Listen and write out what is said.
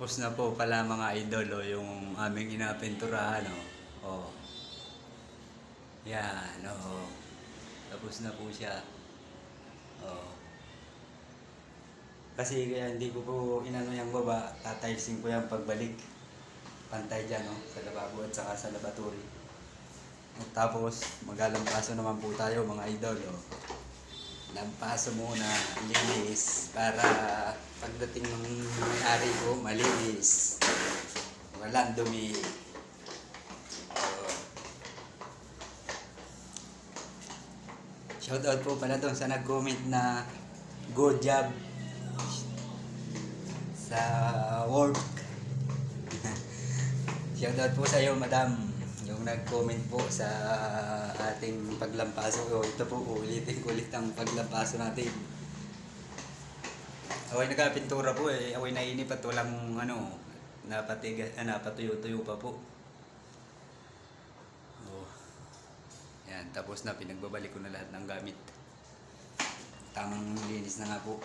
Tapos na po pala mga idol, yung aming inapinturahan, oh. Yan, oh. Tapos na po siya. Oh. Kasi kaya hindi ko po inano yung baba, tatilesing ko yung pagbalik. Pantay dyan, sa lababo at saka sa laboratory. At tapos, magalampaso naman po tayo mga idol, Lampaso muna, linis, para pagdating ng may-ari ko, malinis. Walang dumi. Shoutout po pala doon sa nag-comment na good job sa work. Shoutout po sa iyo, madam. Yung nag-comment po sa ating paglampaso. Ito po, ulitin ko ulit ang paglampaso natin. Ako'y nagkapintura po Ako'y nainip at walang napatuyo-tuyo pa po. Yan, tapos na, pinagbabalik ko na lahat ng gamit. Tamang linis na nga po.